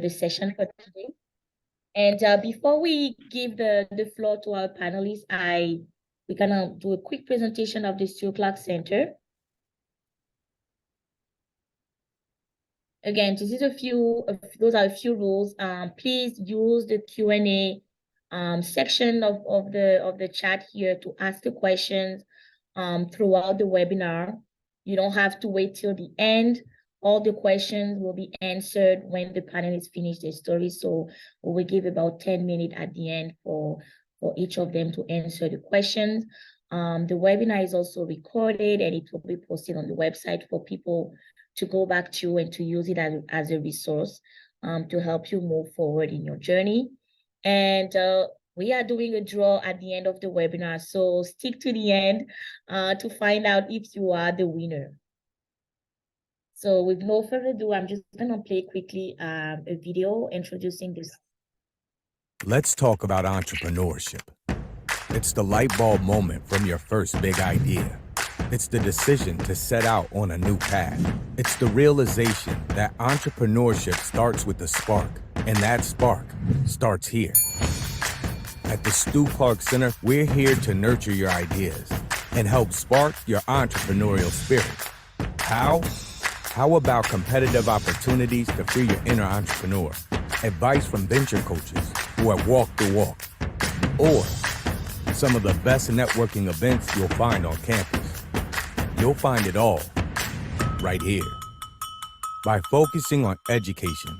the session for today. And before we give the floor to our panelists, we're gonna do a quick presentation of the Stu Clark Center. Again, this is those are a few rules. Please use the Q&A section of the chat here to ask the questions throughout the webinar. You don't have to wait till the end. All the questions will be answered when the panelists finish their story. So we will give about 10 minutes at the end for each of them to answer the questions. The webinar is also recorded and it will be posted on the website for people to go back to and to use it as a resource to help you move forward in your journey. And we are doing a draw at the end of the webinar, so stick to the end to find out if you are the winner. So with no further ado, I'm just gonna play quickly a video introducing this. Let's talk about entrepreneurship. It's the light bulb moment from your first big idea. It's the decision to set out on a new path. It's the realization that entrepreneurship starts with a spark, and that spark starts here. At the Stu Clark Center, we're here to nurture your ideas and help spark your entrepreneurial spirit. How? How about competitive opportunities to free your inner entrepreneur? Advice from venture coaches who have walked the walk. Or some of the best networking events you'll find on campus. You'll find it all right here. By focusing on education,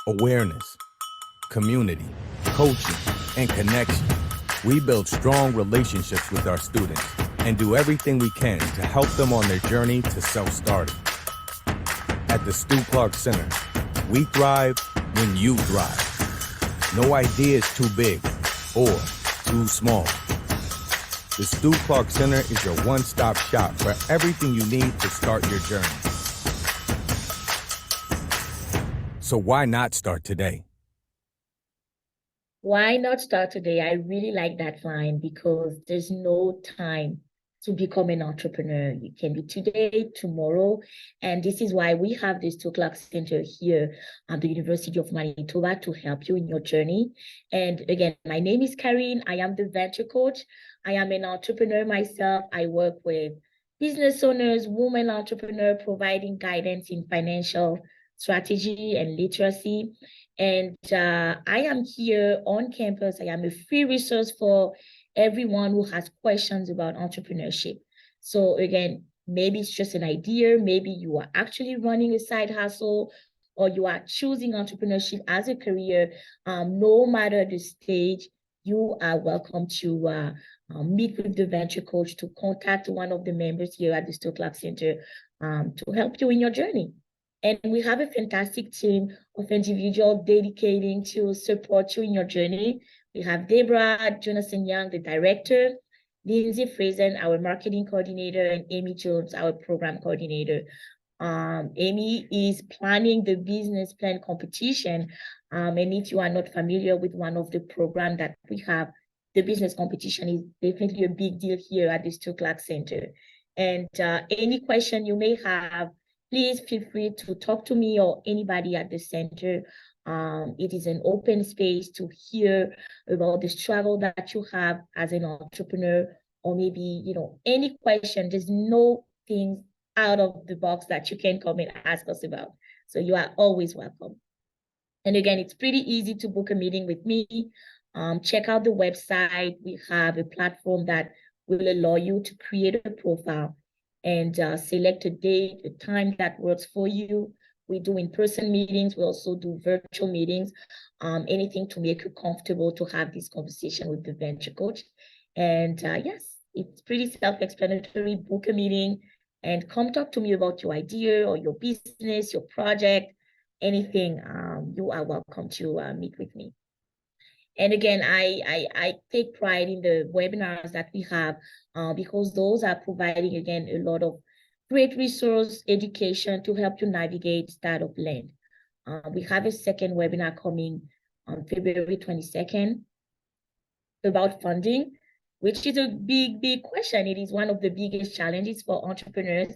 awareness, community, coaching, and connection, we build strong relationships with our students and do everything we can to help them on their journey to self-starting. At the Stu Clark Center, we thrive when you thrive. No idea is too big or too small. The Stu Clark Center is your one-stop shop for everything you need to start your journey. So why not start today? Why not start today? I really like that line because there's no time to become an entrepreneur. You can be today, tomorrow, and this is why we have this Stu Clark Center here at the University of Manitoba to help you in your journey. And again, my name is Karine. I am the venture coach. I am an entrepreneur myself. I work with business owners, women entrepreneurs, providing guidance in financial strategy and literacy. And I am here on campus. I am a free resource for everyone who has questions about entrepreneurship. So again, maybe it's just an idea. Maybe you are actually running a side hustle or you are choosing entrepreneurship as a career. No matter the stage, you are welcome to meet with the venture coach, to contact one of the members here at the Stu Clark Center to help you in your journey. And we have a fantastic team of individuals dedicating to support you in your journey. We have Deborah Jonathan Young, the director, Lindsay Frazen, our marketing coordinator, and Amy Jones, our program coordinator. Amy is planning the business plan competition. And if you are not familiar with one of the programs that we have, the business competition is definitely a big deal here at the Stu Clark Center. And any question you may have, please feel free to talk to me or anybody at the center. It is an open space to hear about the struggle that you have as an entrepreneur, or maybe, any question. There's no things out of the box that you can come and ask us about. So you are always welcome. And again, it's pretty easy to book a meeting with me. Check out the website. We have a platform that will allow you to create a profile and select a date, a time that works for you. We do in-person meetings. We also do virtual meetings, anything to make you comfortable to have this conversation with the venture coach. And yes, it's pretty self-explanatory. Book a meeting and come talk to me about your idea or your business, your project, anything. You are welcome to meet with me. And again, I take pride in the webinars that we have because those are providing, again, a lot of great resource education to help you navigate startup land. We have a second webinar coming on February 22nd about funding, which is a big question. It is one of the biggest challenges for entrepreneurs.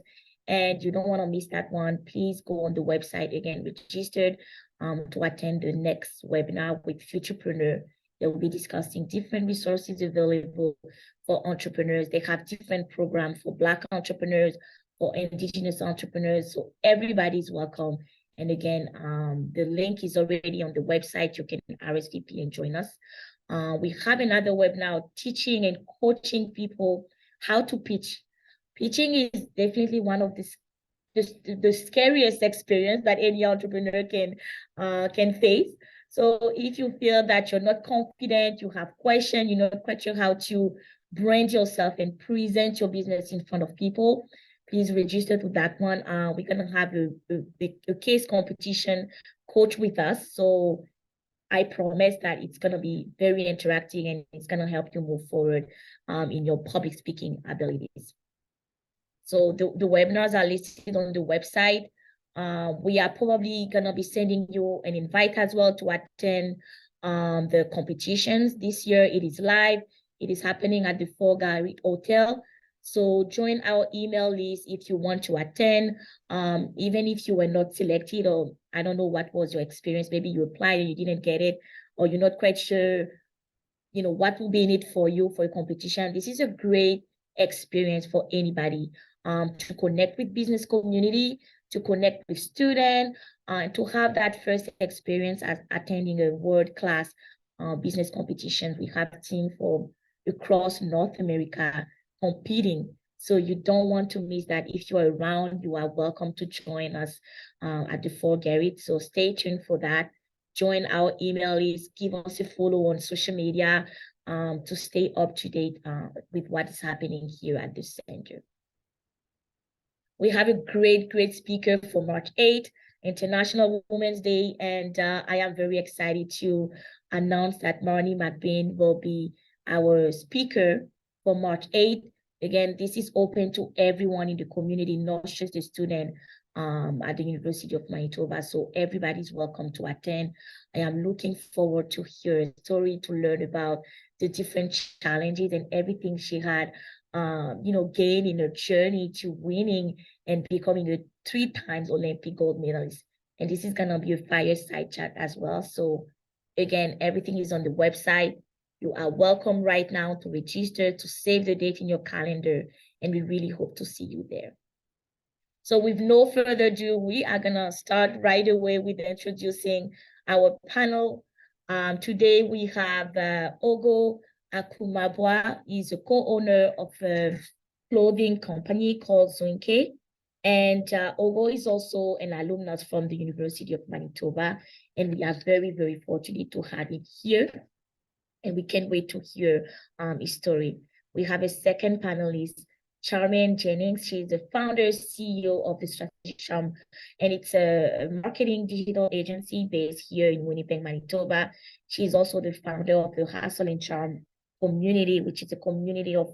and you don't want to miss that one, please go on the website again, registered to attend the next webinar with Futurepreneur. They will be discussing different resources available for entrepreneurs. They have different programs for Black entrepreneurs, for Indigenous entrepreneurs. So everybody's welcome. And again, the link is already on the website. You can RSVP and join us. We have another webinar teaching and coaching people how to pitch. Pitching is definitely one of the scariest experience that any entrepreneur can face. So if you feel that you're not confident, you have questions, you're not quite sure how to brand yourself and present your business in front of people, please register to that one. We're going to have a case competition coach with us. So I promise that it's going to be very interactive and it's going to help you move forward in your public speaking abilities. So the webinars are listed on the website. We are probably going to be sending you an invite as well to attend the competitions. This year it is live. It is happening at the Four Gallery Hotel. So join our email list if you want to attend, even if you were not selected, or I don't know what was your experience. Maybe you applied and you didn't get it, or you're not quite sure, what will be in it for you for a competition. This is a great experience for anybody to connect with business community, to connect with students, and to have that first experience as attending a world-class business competition. We have teams from across North America competing. So you don't want to miss that. If you're around, you are welcome to join us at the Fort Garrett. So stay tuned for that. Join our email list, give us a follow on social media to stay up to date with what is happening here at the center. We have a great speaker for March 8th, International Women's Day, and I am very excited to announce that Marnie McBain will be our speaker for March 8th. Again, this is open to everyone in the community, not just the student at the University of Manitoba. So everybody's welcome to attend. I am looking forward to hear a story, to learn about the different challenges and everything she had gained in her journey to winning and becoming a 3 times Olympic gold medalist. And this is going to be a fireside chat as well. So again, everything is on the website. You are welcome right now to register, to save the date in your calendar, and we really hope to see you there. So with no further ado, we are going to start right away with introducing our panel. Today we have Ogo Okwumabua. He's a co-owner of a clothing company called Zueike. And Ogo is also an alumnus from the University of Manitoba. And we are very, very fortunate to have him here. And we can't wait to hear his story. We have a second panelist, Charmaine Jennings. She's the founder, CEO of the Strategic Charm, and it's a marketing digital agency based here in Winnipeg, Manitoba. She's also the founder of the Hustle and Charm community, which is a community of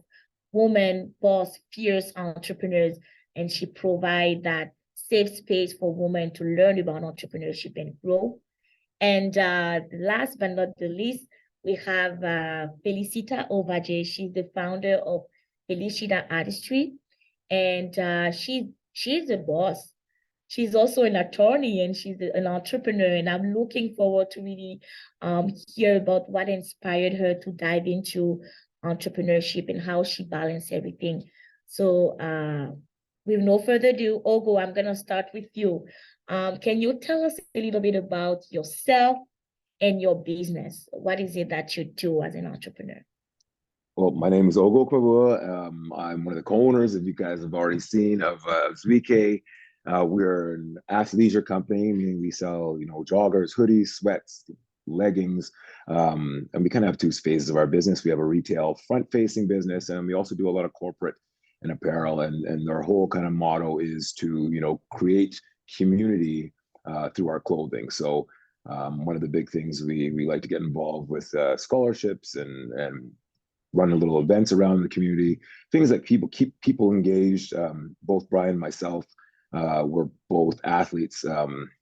women, boss, fierce entrepreneurs, and she provides that safe space for women to learn about entrepreneurship and grow. And last but not the least, we have Felicita Ovadje. She's the founder of Felicita Artistry, and she's a boss. She's also an attorney, and she's an entrepreneur, and I'm looking forward to really hear about what inspired her to dive into entrepreneurship and how she balanced everything. So with no further ado, Ogo, I'm going to start with you. Can you tell us a little bit about yourself and your business? What is it that you do as an entrepreneur? Well, my name is Ogo Okwumabua. I'm one of the co-owners, if you guys have already seen, of Zueike. We're an athleisure company, meaning we sell, joggers, hoodies, sweats, leggings, and we kind of have 2 phases of our business. We have a retail front-facing business, and we also do a lot of corporate and apparel. And our whole kind of motto is to, create community through our clothing. So one of the big things we like to get involved with scholarships and run a little events around the community, things that keep people engaged. Both Brian and myself were both athletes.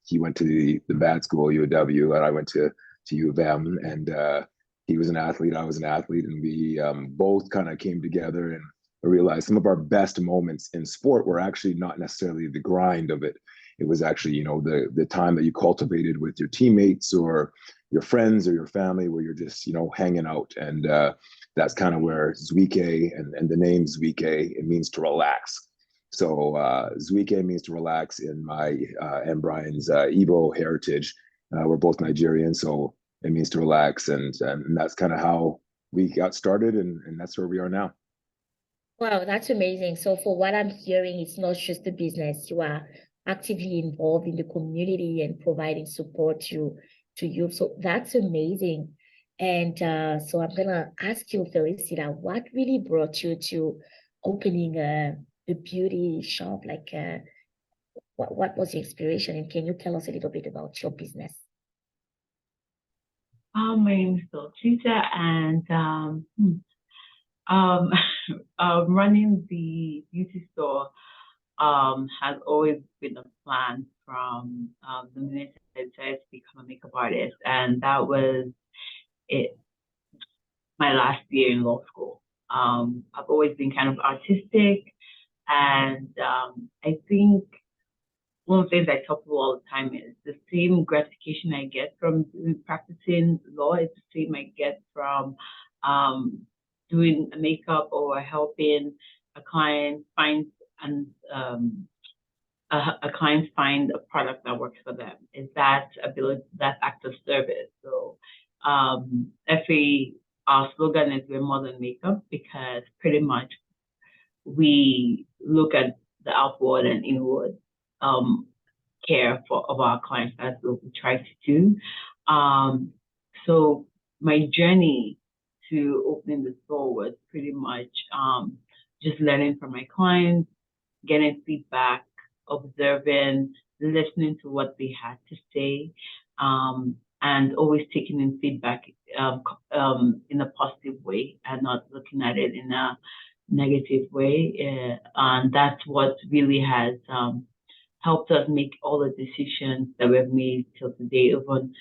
He went to the bad school, UW, and I went to U of M, and he was an athlete, I was an athlete, and we both kind of came together I realized some of our best moments in sport were actually not necessarily the grind of it. It was actually, the time that you cultivated with your teammates or your friends or your family, where you're just, hanging out. And that's kind of where Zueike and the name Zueike, it means to relax. So Zueike means to relax in my and Brian's Igbo heritage. We're both Nigerian, so it means to relax. And that's kind of how we got started, and that's where we are now. Wow, that's amazing. So for what I'm hearing, it's not just a business. You are actively involved in the community and providing support to you. So that's amazing. And so I'm gonna ask you, Felicita, what really brought you to opening a beauty shop? Like, what was the inspiration? And can you tell us a little bit about your business? My name is Felicita, and running the beauty store has always been a plan from the minute I decided to become a makeup artist, and that was it. My last year in law school. I've always been kind of artistic, and I think one of the things I tell people all the time is the same gratification I get from practicing law is the same I get from doing a makeup or helping a client find a client find a product that works for them. Is that ability, that act of service. So our slogan is we're more than makeup, because pretty much we look at the outward and inward care of our clients. That's what we try to do. So my journey to opening the store was pretty much just learning from my clients, getting feedback, observing, listening to what they had to say, and always taking in feedback in a positive way and not looking at it in a negative way. And that's what really has helped us make all the decisions that we've made till today, even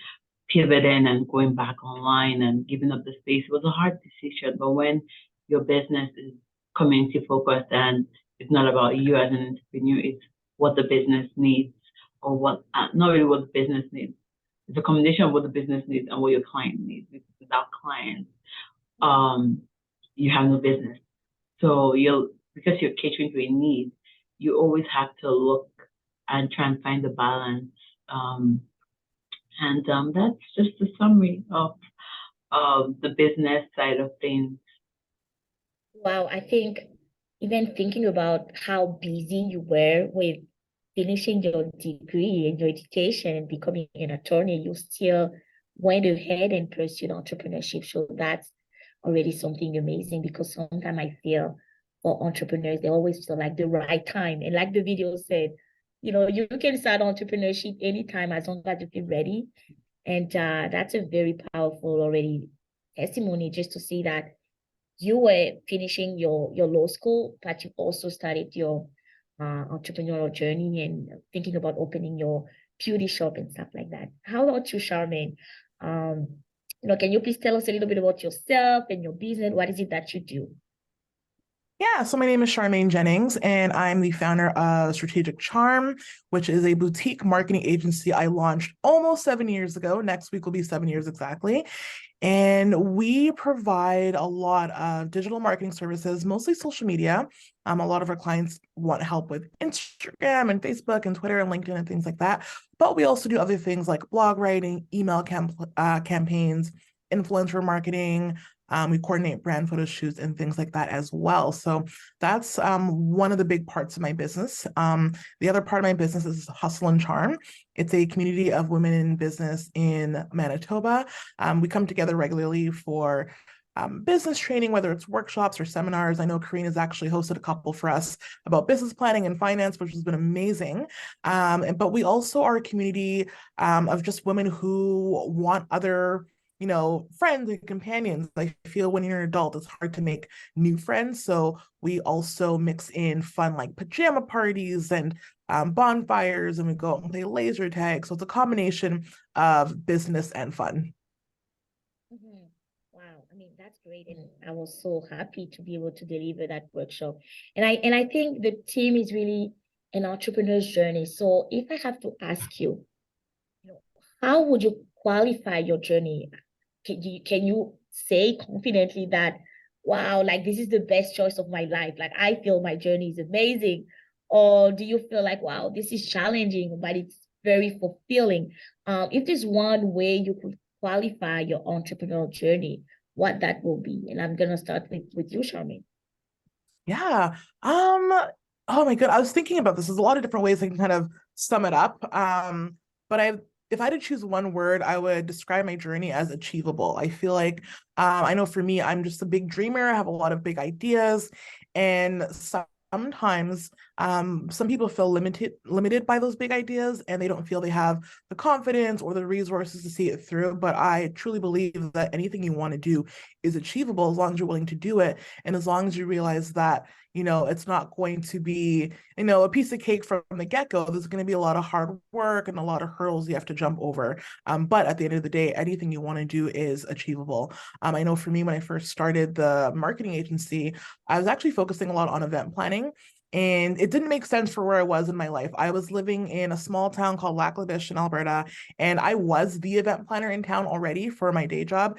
pivoting and going back online and giving up the space. It was a hard decision, but when your business is community focused and it's not about you as an entrepreneur, it's what the business needs, or what, not really what the business needs. It's a combination of what the business needs and what your client needs. Because without clients, you have no business. So because you're catering to a need, you always have to look and try and find the balance. And that's just a summary of the business side of things. Wow, I think even thinking about how busy you were with finishing your degree and your education and becoming an attorney, you still went ahead and pursued entrepreneurship. So that's already something amazing, because sometimes I feel for entrepreneurs, they always feel like the right time. And like the video said, you can start entrepreneurship anytime as long as you feel ready. And that's a very powerful already testimony, just to see that you were finishing your law school, but you also started your entrepreneurial journey and thinking about opening your beauty shop and stuff like that. How about you, Charmaine? Can you please tell us a little bit about yourself and your business? What is it that you do? Yeah, so my name is Charmaine Jennings, and I'm the founder of Strategic Charm, which is a boutique marketing agency I launched almost 7 years ago. Next week will be 7 years exactly. And we provide a lot of digital marketing services, mostly social media. A lot of our clients want help with Instagram and Facebook and Twitter and LinkedIn and things like that. But we also do other things like blog writing, email campaigns, influencer marketing. We coordinate brand photo shoots and things like that as well. So that's one of the big parts of my business. The other part of my business is Hustle and Charm. It's a community of women in business in Manitoba. We come together regularly for business training, whether it's workshops or seminars. I know Karine has actually hosted a couple for us about business planning and finance, which has been amazing. But we also are a community of just women who want other friends and companions. I feel when you're an adult, it's hard to make new friends. So we also mix in fun like pajama parties and bonfires, and we go out and play laser tag. So it's a combination of business and fun. Wow. I mean, That's great, and I was so happy to be able to deliver that workshop. And I think the team is really an entrepreneur's journey. So if I have to ask you, how would you qualify your journey? Can you say confidently that, wow, like this is the best choice of my life? Like I feel my journey is amazing. Or do you feel like, wow, this is challenging, but it's very fulfilling? If there's one way you could qualify your entrepreneurial journey, what that will be. And I'm gonna start with you, Charmaine. Yeah. Oh my God. I was thinking about this. There's a lot of different ways I can kind of sum it up. But if I had to choose one word, I would describe my journey as achievable. I feel like I know for me, I'm just a big dreamer. I have a lot of big ideas, and sometimes some people feel limited by those big ideas, and they don't feel they have the confidence or the resources to see it through. But I truly believe that anything you want to do is achievable as long as you're willing to do it, and as long as you realize that it's not going to be a piece of cake from the get-go. There's going to be a lot of hard work and a lot of hurdles you have to jump over, but at the end of the day, anything you want to do is achievable. I know for me, when I first started the marketing agency, I was actually focusing a lot on event planning. And it didn't make sense for where I was in my life. I was living in a small town called Lac-La-Biche in Alberta, and I was the event planner in town already for my day job.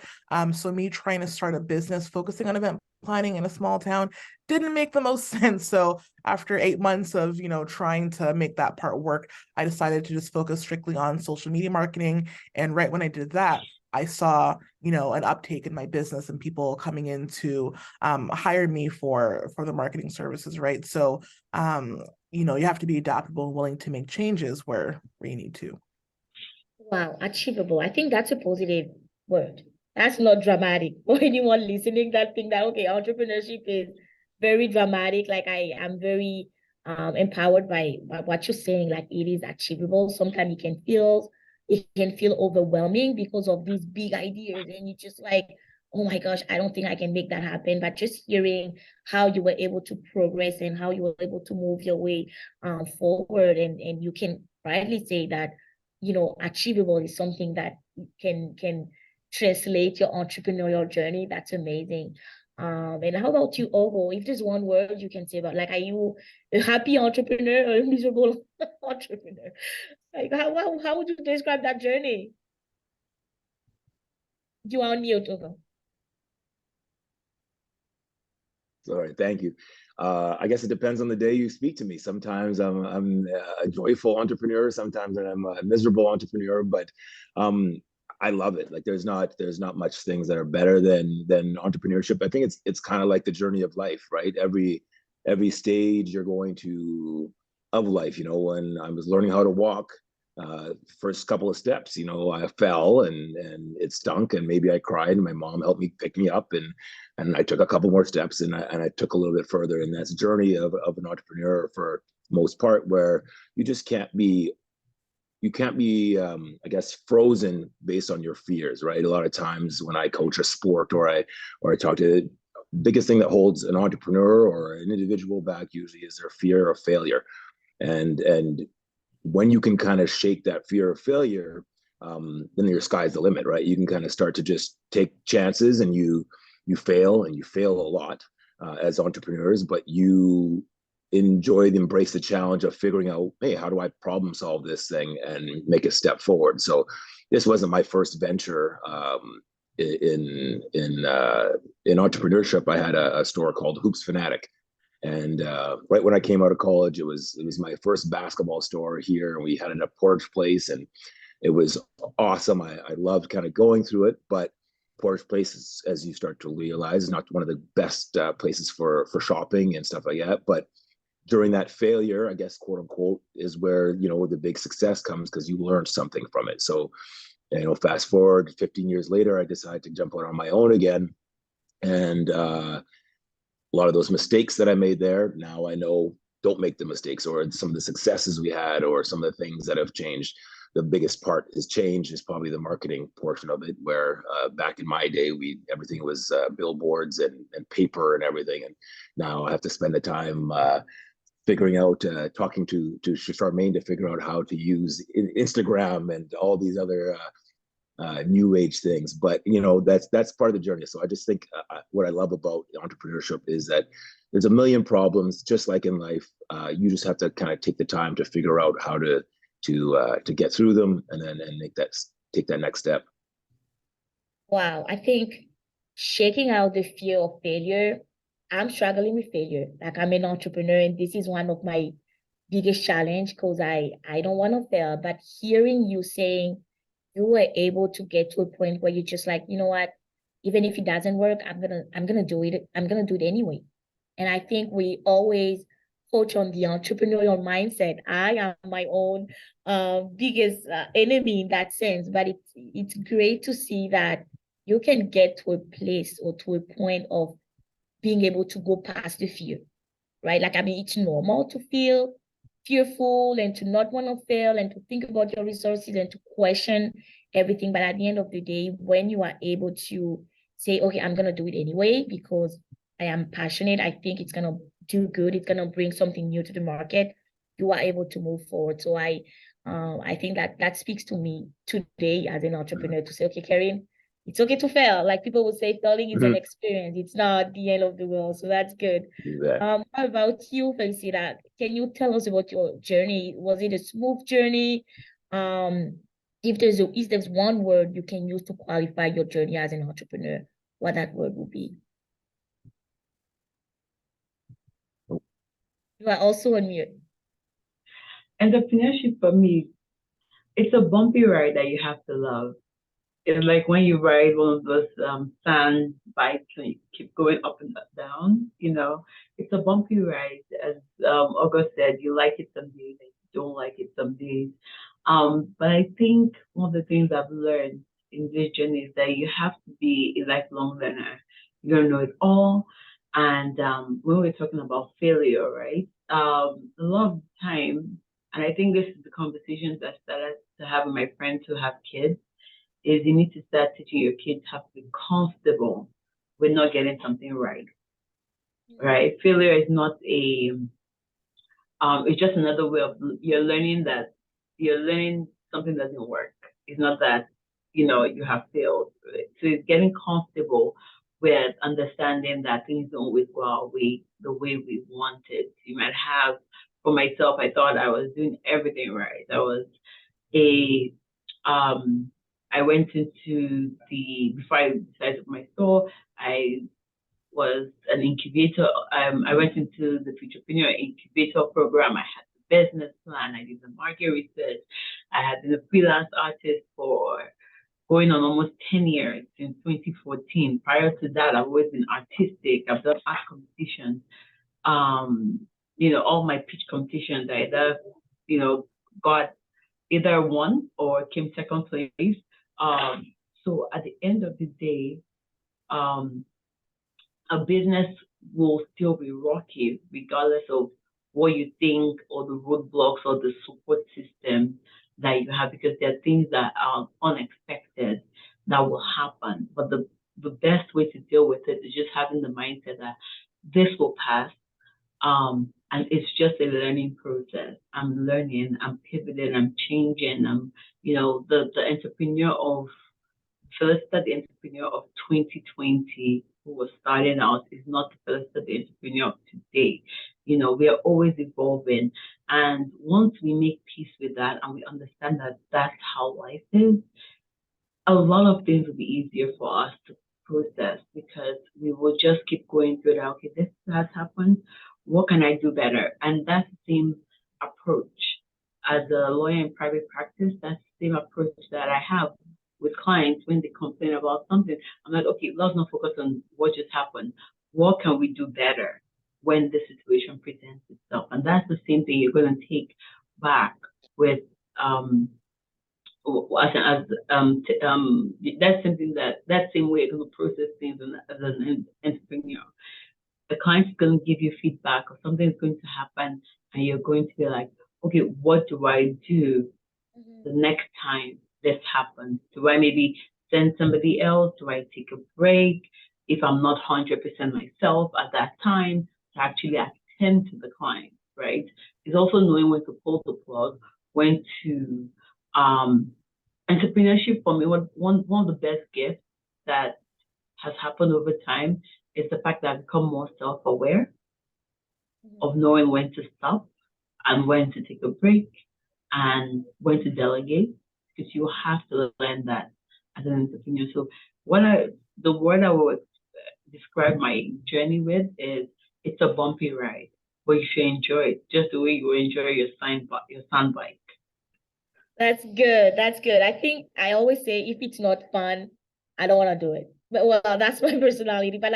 So me trying to start a business focusing on event planning in a small town didn't make the most sense. So after 8 months of, trying to make that part work, I decided to just focus strictly on social media marketing. And right when I did that, I saw, an uptake in my business and people coming in to hire me for the marketing services, right? So, you have to be adaptable and willing to make changes where you need to. Wow, achievable. I think that's a positive word. That's not dramatic. For anyone listening that think that, okay, entrepreneurship is very dramatic. Like I am very empowered by what you're saying. Like it is achievable. Sometimes it can feel overwhelming because of these big ideas, and you just like, oh my gosh, I don't think I can make that happen. But just hearing how you were able to progress and how you were able to move your way forward, and you can rightly say that, achievable is something that can translate your entrepreneurial journey. That's amazing. And how about you, Ogo? If there's one word you can say about, like, are you a happy entrepreneur or a miserable entrepreneur? Like, how would you describe that journey? You are on mute, Ogo. Sorry, thank you. I guess it depends on the day you speak to me. Sometimes I'm a joyful entrepreneur. Sometimes I'm a miserable entrepreneur. But I love it. Like there's not much things that are better than entrepreneurship. I think it's kind of like the journey of life, right? Every stage you're going to of life. When I was learning how to walk, first couple of steps, I fell and it stunk, and maybe I cried, and my mom helped me pick me up, and I took a couple more steps, and I took a little bit further. And that's the journey of an entrepreneur for most part, where you just can't be I guess frozen based on your fears, right? A lot of times when I coach a sport or I talk to, the biggest thing that holds an entrepreneur or an individual back usually is their fear of failure. And when you can kind of shake that fear of failure, then your sky's the limit, right? You can kind of start to just take chances, and you fail, and you fail a lot as entrepreneurs, but you embrace the challenge of figuring out, hey, how do I problem solve this thing and make a step forward? So this wasn't my first venture in entrepreneurship. I had a store called Hoops Fanatic. And right when I came out of college, it was my first basketball store here, and we had it at Portage Place, and it was awesome. I loved kind of going through it, but Portage Place is, as you start to realize, is not one of the best places for shopping and stuff like that. But during that failure, I guess, quote unquote, is where the big success comes, because you learned something from it. So, fast forward 15 years later, I decided to jump out on my own again, and a lot of those mistakes that I made there, now I know don't make the mistakes, or some of the successes we had, or some of the things that have changed. The biggest part is change is probably the marketing portion of it, where back in my day, everything was billboards and paper and everything. And now I have to spend the time figuring out, talking to Charmaine to figure out how to use Instagram and all these other new age things. But that's part of the journey. So I just think what I love about entrepreneurship is that there's a million problems, just like in life. You just have to kind of take the time to figure out how to get through them, and then take that next step. Wow, I think shaking out the fear of failure. I'm struggling with failure. Like, I'm an entrepreneur, and this is one of my biggest challenge because I don't want to fail. But hearing you saying you were able to get to a point where you're just like, you know what, even if it doesn't work, I'm gonna do it. I'm gonna do it anyway. And I think we always coach on the entrepreneurial mindset. I am my own biggest enemy in that sense. But it's great to see that you can get to a place or to a point of being able to go past the fear, right? Like, I mean, it's normal to feel fearful and to not want to fail and to think about your resources and to question everything. But at the end of the day, when you are able to say, okay, I'm going to do it anyway because I am passionate, I think it's going to do good, it's going to bring something new to the market, you are able to move forward. So I think that speaks to me today as an entrepreneur to say, okay, Karen, it's okay to fail. Like people would say, failing is an experience. It's not the end of the world. So that's good. Exactly. How about you, Felicita? Can you tell us about your journey? Was it a smooth journey? If there's one word you can use to qualify your journey as an entrepreneur, what that word would be? You are also on mute. Entrepreneurship for me, it's a bumpy ride that you have to love. It's like when you ride one of those sand bikes and you keep going up and down, it's a bumpy ride. As Ogo said, you like it some days and you don't like it some days. But I think one of the things I've learned in this journey is that you have to be a lifelong learner. You don't know it all. And when we're talking about failure, right? A lot of time, and I think this is the conversations I started to have with my friends who have kids, is you need to start teaching your kids how to be comfortable with not getting something right. Right? Failure is not it's just another way of you're learning something doesn't work. It's not that you have failed. Right? So it's getting comfortable with understanding that things don't always go our way the way we wanted. You might have, for myself, I thought I was doing everything right. I went into before I decided to open my store, I was an incubator. I went into the Entrepreneur Incubator program. I had the business plan. I did the market research. I had been a freelance artist for going on almost 10 years since 2014. Prior to that, I've always been artistic. I've done art competitions. All my pitch competitions, I either won or came second place. So at the end of the day, a business will still be rocky regardless of what you think or the roadblocks or the support system that you have, because there are things that are unexpected that will happen. But the best way to deal with it is just having the mindset that this will pass. And it's just a learning process. I'm learning, I'm pivoting, I'm changing. The entrepreneur of Felicita, the entrepreneur of 2020, who was starting out, is not the Felicita, the entrepreneur of today. We are always evolving. And once we make peace with that and we understand that that's how life is, a lot of things will be easier for us to process, because we will just keep going through that. Okay, this has happened. What can I do better? And that's the same approach as a lawyer in private practice. That's the same approach that I have with clients when they complain about something. I'm like, okay, let's not focus on what just happened. What can we do better when the situation presents itself? And that's the same thing you're going to take back with that's something that same way you're going to process things as an entrepreneur. The client's going to give you feedback or something's going to happen, and you're going to be like, okay, what do I do the next time this happens? Do I maybe send somebody else? Do I take a break if I'm not 100% myself at that time to actually attend to the client, right? It's also knowing when to pull the plug, when to entrepreneurship for me, one of the best gifts that has happened over time is the fact that I've become more self-aware of knowing when to stop and when to take a break and when to delegate, because you have to learn that as an entrepreneur. So the word I would describe my journey with is it's a bumpy ride, but you should enjoy it just the way you enjoy your sand bike. That's good. That's good. I think I always say if it's not fun, I don't want to do it. But well, that's my personality. But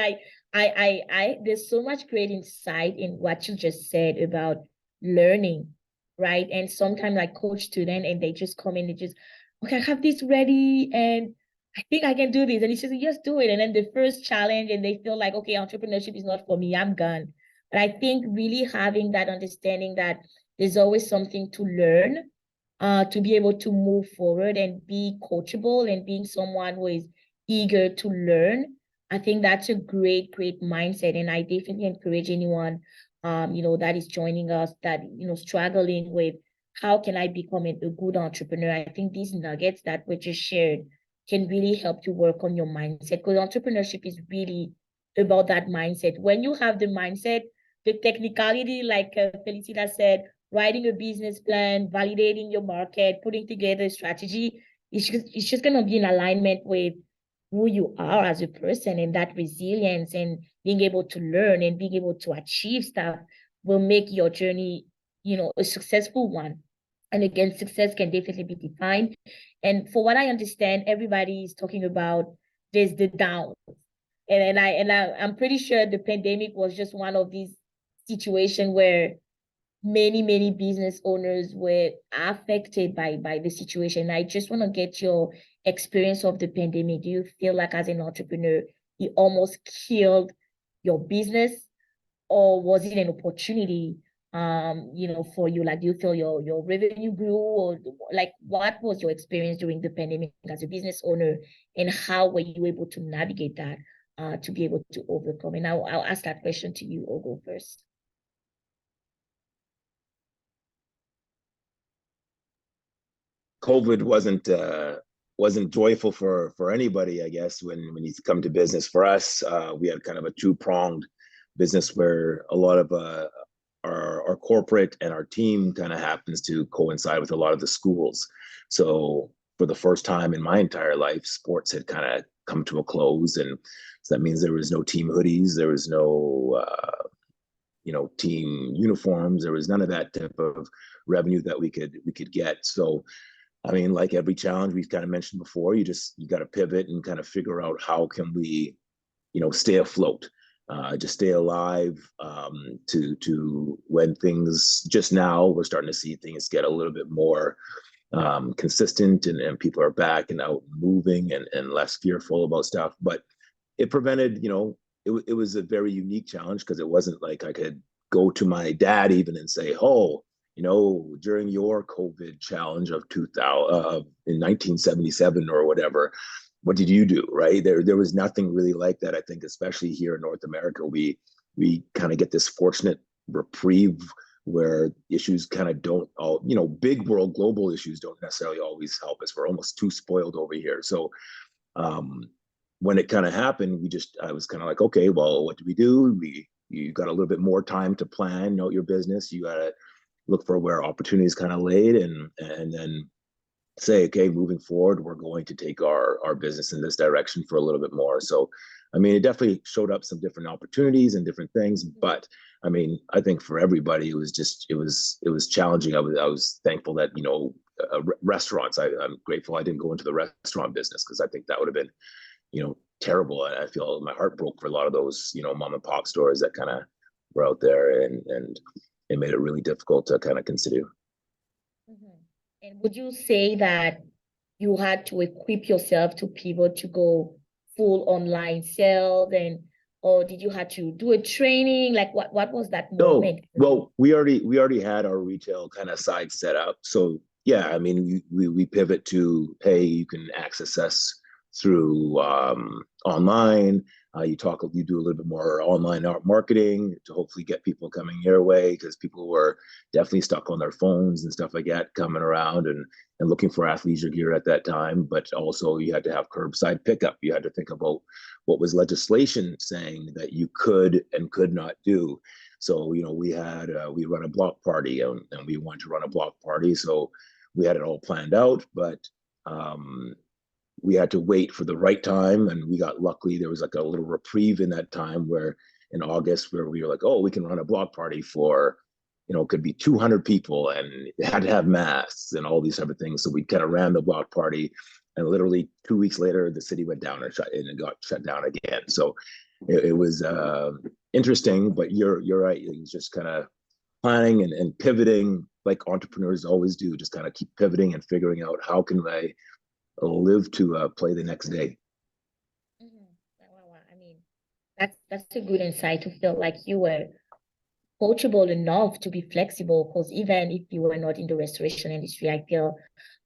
there's so much great insight in what you just said about learning, right? And sometimes I coach students and they just come in, they just, okay, I have this ready and I think I can do this. And it's just do it. And then the first challenge and they feel like, okay, entrepreneurship is not for me, I'm gone. But I think really having that understanding that there's always something to learn, to be able to move forward and be coachable and being someone who is eager to learn. I think that's a great, great mindset. And I definitely encourage anyone, that is joining us that, struggling with how can I become a good entrepreneur? I think these nuggets that were just shared can really help you work on your mindset, because entrepreneurship is really about that mindset. When you have the mindset, the technicality, like Felicita said, writing a business plan, validating your market, putting together a strategy, it's just going to be in alignment with who you are as a person, and that resilience and being able to learn and being able to achieve stuff will make your journey, a successful one. And again, success can definitely be defined. And for what I understand, everybody is talking about there's the down. I'm pretty sure the pandemic was just one of these situations where many business owners were affected by the situation. I just want to get your experience of the pandemic. Do you feel like as an entrepreneur, it almost killed your business, or was it an opportunity, for you? Like, do you feel your revenue grew, or like what was your experience during the pandemic as a business owner, and how were you able to navigate that to be able to overcome? And I'll ask that question to you, Ogo, first. COVID wasn't joyful for anybody, I guess, when you come to business. For us, we had kind of a two-pronged business where a lot of our corporate and our team kind of happens to coincide with a lot of the schools. So for the first time in my entire life, sports had kind of come to a close, and so that means there was no team hoodies, there was no team uniforms, there was none of that type of revenue that we could get. So I mean, like every challenge we've kind of mentioned before, you got to pivot and kind of figure out how can we, stay afloat, just stay alive, to when things just now we're starting to see things get a little bit more consistent, and people are back and out moving and less fearful about stuff. But it prevented, it was a very unique challenge, because it wasn't like I could go to my dad even and say, oh, during your COVID challenge of 2000 in 1977 or whatever, what did you do? Right? There was nothing really like that. I think, especially here in North America, we kind of get this fortunate reprieve where issues kind of don't all, big world global issues don't necessarily always help us. We're almost too spoiled over here. So when it kind of happened, I was kind of like, okay, well, what do? You got a little bit more time to plan, know your business. You got to look for where opportunities kind of laid, and then say, okay, moving forward, we're going to take our business in this direction for a little bit more. So, I mean, it definitely showed up some different opportunities and different things, but I mean, I think for everybody, it was challenging. I was thankful that, restaurants, I'm grateful I didn't go into the restaurant business, because I think that would have been, terrible. I feel my heart broke for a lot of those, mom and pop stores that kind of were out there, and it made it really difficult to kind of consider. Mm-hmm. And would you say that you had to equip yourself to pivot to go full online sales, or did you have to do a training? Like what was that moment? No, well, we already had our retail kind of side set up. So yeah, I mean, we pivot to, hey, you can access us through online. You do a little bit more online marketing to hopefully get people coming your way, because people were definitely stuck on their phones and stuff like that, coming around and looking for athleisure gear at that time. But also you had to have curbside pickup. You had to think about what was legislation saying that you could and could not do. So, we run a block party, and we wanted to run a block party. So we had it all planned out, but we had to wait for the right time, and we got lucky. There was like a little reprieve in that time, where in August, where we were like, oh, we can run a block party for, it could be 200 people, and it had to have masks and all these type of things. So we kind of ran the block party, and literally 2 weeks later, the city went down and got shut down again. So it was interesting, but you're right. It was just kind of planning and pivoting, like entrepreneurs always do, just kind of keep pivoting and figuring out how can I live to play the next day. Wow. I mean, that's a good insight, to feel like you were coachable enough to be flexible, because even if you were not in the restoration industry, I feel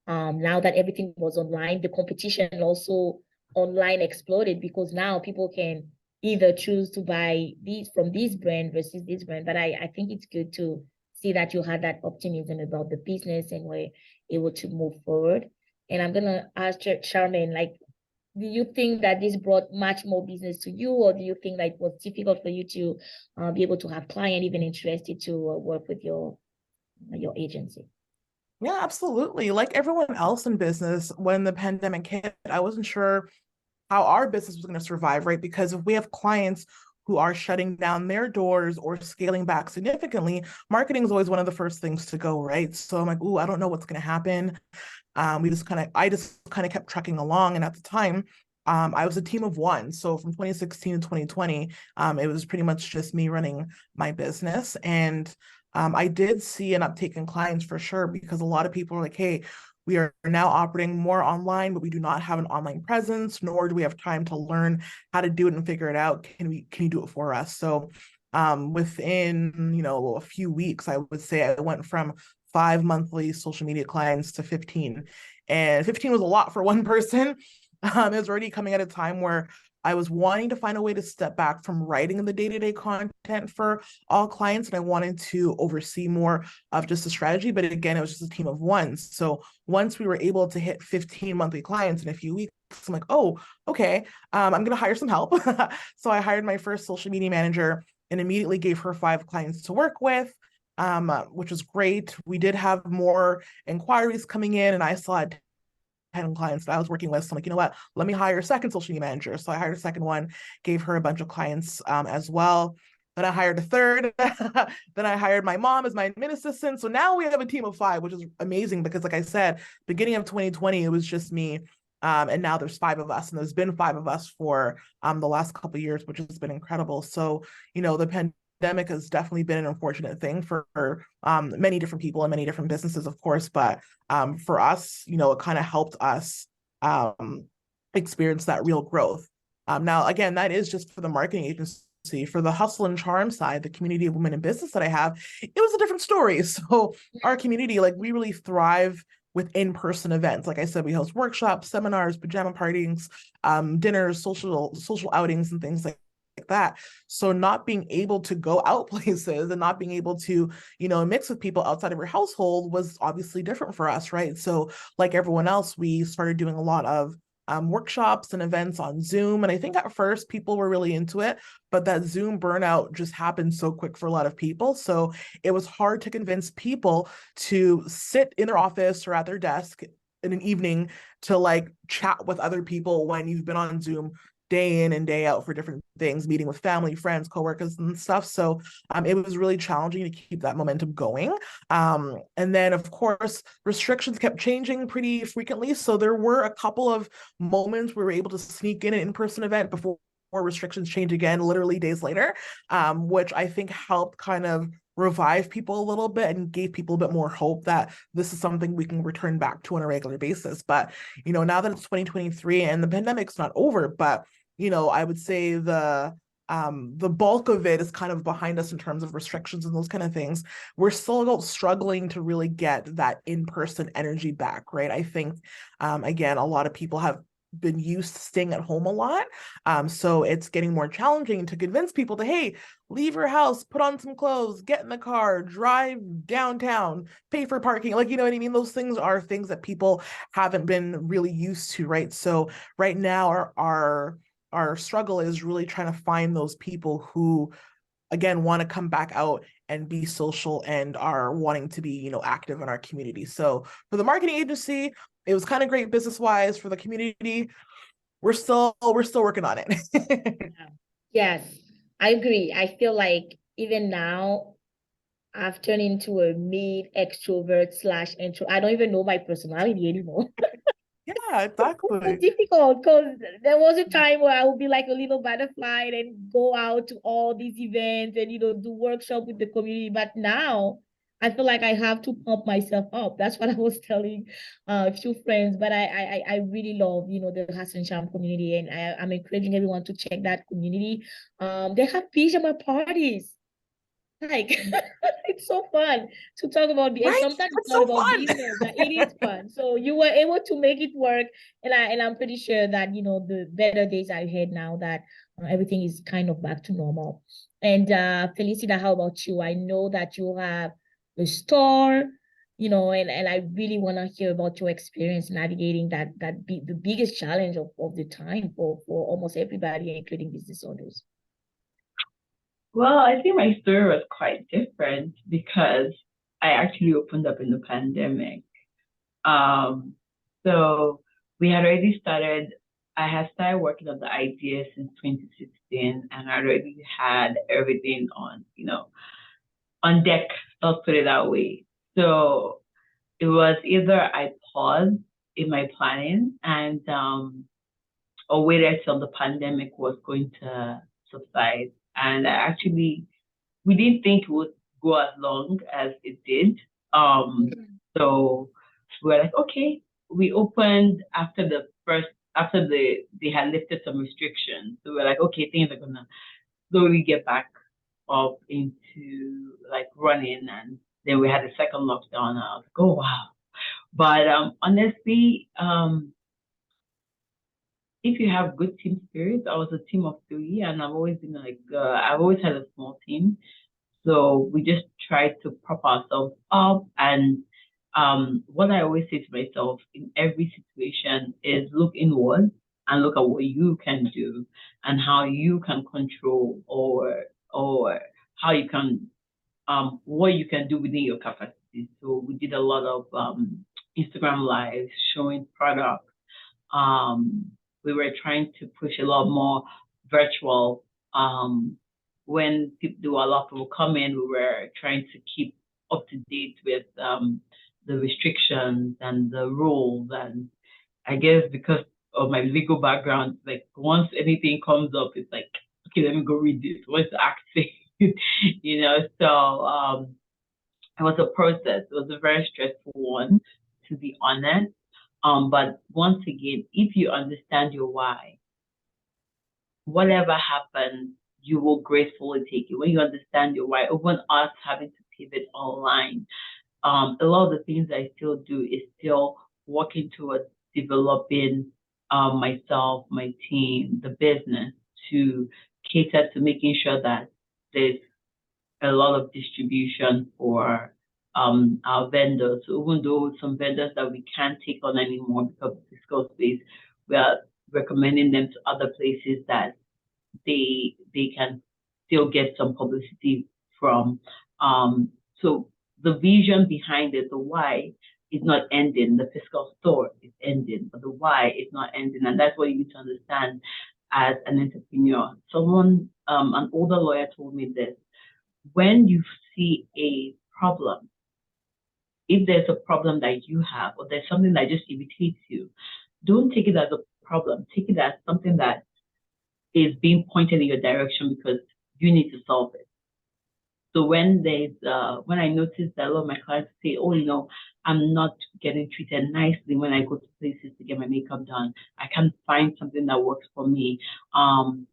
now that everything was online, the competition also online exploded, because now people can either choose to buy these from this brand versus this brand. But I think it's good to see that you had that optimism about the business and were able to move forward. And I'm gonna ask Charmaine, like, do you think that this brought much more business to you, or do you think that it was difficult for you to be able to have clients even interested to work with your agency? Yeah, absolutely. Like everyone else in business, when the pandemic hit, I wasn't sure how our business was going to survive, right? Because if we have clients who are shutting down their doors or scaling back significantly, marketing is always one of the first things to go, right? So I'm like, ooh, I don't know what's going to happen. I just kind of kept trucking along. And at the time, I was a team of one. So from 2016 to 2020, it was pretty much just me running my business. And I did see an uptake in clients for sure, because a lot of people are like, hey, we are now operating more online, but we do not have an online presence, nor do we have time to learn how to do it and figure it out. Can you do it for us? So within, a few weeks, I would say I went from 5 monthly social media clients to 15. And 15 was a lot for one person. It was already coming at a time where I was wanting to find a way to step back from writing the day-to-day content for all clients, and I wanted to oversee more of just the strategy. But again, it was just a team of one. So once we were able to hit 15 monthly clients in a few weeks, I'm like, oh, okay, I'm going to hire some help. So I hired my first social media manager and immediately gave her 5 clients to work with, which was great. We did have more inquiries coming in, and I still had 10 clients that I was working with. So I'm like, you know what, let me hire a second social media manager. So I hired a second one, gave her a bunch of clients as well. Then I hired a third. Then I hired my mom as my admin assistant. So now we have a team of 5, which is amazing, because like I said, beginning of 2020, it was just me. And now there's 5 of us, and there's been 5 of us for the last couple of years, which has been incredible. So, the pandemic has definitely been an unfortunate thing for many different people and many different businesses, of course. But for us, it kind of helped us experience that real growth. Now, again, that is just for the marketing agency. For the hustle and charm side, the community of women in business that I have, it was a different story. So our community, like, we really thrive with in-person events. Like I said, we host workshops, seminars, pajama parties, dinners, social outings, and things like that. So not being able to go out places and not being able to, mix with people outside of your household was obviously different for us, right? So like everyone else, we started doing a lot of workshops and events on Zoom. And I think at first people were really into it, but that Zoom burnout just happened so quick for a lot of people. So it was hard to convince people to sit in their office or at their desk in an evening to like chat with other people when you've been on Zoom day in and day out for different things, meeting with family, friends, coworkers, and stuff. So it was really challenging to keep that momentum going. And then, of course, restrictions kept changing pretty frequently. So there were a couple of moments we were able to sneak in an in-person event before restrictions change again, literally days later, which I think helped kind of revive people a little bit and gave people a bit more hope that this is something we can return back to on a regular basis. But, now that it's 2023 and the pandemic's not over, but I would say the bulk of it is kind of behind us in terms of restrictions and those kind of things. We're still struggling to really get that in-person energy back, right? I think, again, a lot of people have been used to staying at home a lot. So it's getting more challenging to convince people to, hey, leave your house, put on some clothes, get in the car, drive downtown, pay for parking. Like, you know what I mean? Those things are things that people haven't been really used to, right? So right now our struggle is really trying to find those people who, again, want to come back out and be social and are wanting to be, active in our community. So for the marketing agency, it was kind of great business wise. For the community, we're still working on it. Yeah. Yes, I agree. I feel like even now I've turned into a mid extrovert slash intro. I don't even know my personality anymore. Yeah, It's so exactly. difficult because there was a time where I would be like a little butterfly and go out to all these events and do workshop with the community. But now I feel like I have to pump myself up. That's what I was telling a few friends. But I really love the Hassan Sham community, and I'm encouraging everyone to check that community. They have pajama parties. Like it's so fun to talk about and Right? sometimes it's It's not so about fun. business, but it is fun. So you were able to make it work, and I'm pretty sure that the better days are ahead now that everything is kind of back to normal. And Felicita, how about you? I know that you have a store, and I really want to hear about your experience navigating the biggest challenge of the time for almost everybody, including business owners. Well, I think my story was quite different because I actually opened up in the pandemic. Um, so we had already started, I had started working on the idea since 2016, and I already had everything on deck, let's put it that way. So it was either I paused in my planning and or waited till the pandemic was going to subside. And we didn't think it would go as long as it did. So we were like, okay, we opened after they had lifted some restrictions. So we're like, okay, things are gonna slowly get back up into like running, and then we had a second lockdown. And I was like, oh wow. But honestly, if you have good team spirit, I was a team of three, and I've always been I've always had a small team. So we just try to prop ourselves up. And what I always say to myself in every situation is look inward and look at what you can do and how you can control or how you can what you can do within your capacity. So we did a lot of Instagram lives showing products. We were trying to push a lot more virtual. When a lot of people come in, we were trying to keep up to date with the restrictions and the rules. And I guess because of my legal background, like once anything comes up, it's like, okay, let me go read this. What's the act saying? So it was a process. It was a very stressful one, to be honest. But once again, if you understand your why, whatever happens, you will gracefully take it. When you understand your why, even us having to pivot online, a lot of the things I still do is still working towards developing myself, my team, the business to cater to making sure that there's a lot of distribution for our vendors. So even though some vendors that we can't take on anymore because of fiscal space, we are recommending them to other places that they can still get some publicity from. So the vision behind it, the why is not ending. The physical store is ending, but the why is not ending. And that's what you need to understand as an entrepreneur. An older lawyer told me this: when you see a problem, if there's a problem that you have or there's something that just irritates you, don't take it as a problem. Take it as something that is being pointed in your direction because you need to solve it. So when I notice that a lot of my clients say, oh, I'm not getting treated nicely when I go to places to get my makeup done. I can't find something that works for me. And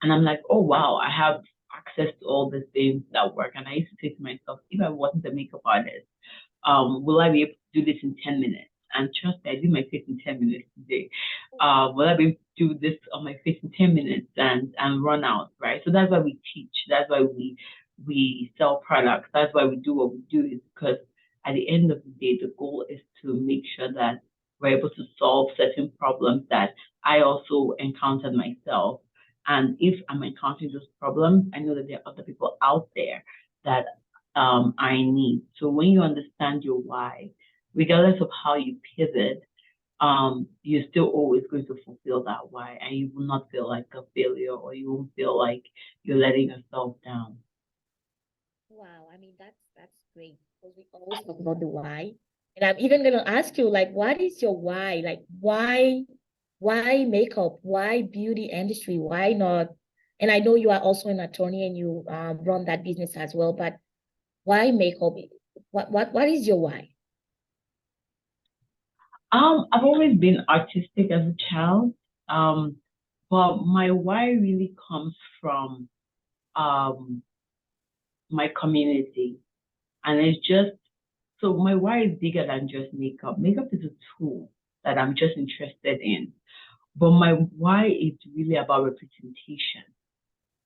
I'm like, oh, wow, I have access to all the things that work. And I used to say to myself, if I wasn't a makeup artist, will I be able to do this in 10 minutes? And trust me, I did my face in 10 minutes today. Will I be able to do this on my face in 10 minutes and run out, right? So that's why we teach. That's why we sell products. That's why we do what we do, is because at the end of the day, the goal is to make sure that we're able to solve certain problems that I also encountered myself. And if I'm encountering those problems, I know that there are other people out there that I need. So when you understand your why, regardless of how you pivot, you're still always going to fulfill that why, and you will not feel like a failure, or you won't feel like you're letting yourself down. Wow, I mean, that's great, because we always talk about the why. And I'm even gonna ask you, like, what is your why? Like, why makeup? Why beauty industry? Why not? And I know you are also an attorney and you run that business as well, but why makeup? What is your why? I've always been artistic as a child. But my why really comes from my community. And it's just, so my why is bigger than just makeup. Makeup is a tool that I'm just interested in. But my why is really about representation.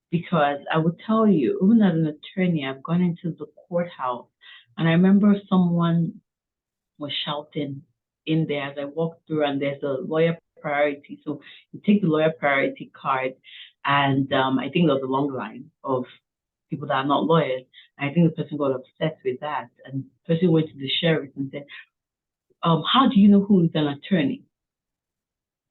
Because I would tell you, even as an attorney, I've gone into the courthouse, and I remember someone was shouting in there as I walked through, and there's a lawyer priority. So you take the lawyer priority card, and I think there was a long line of people that are not lawyers. And I think the person got upset with that, and the person went to the sheriff and said, how do you know who is an attorney?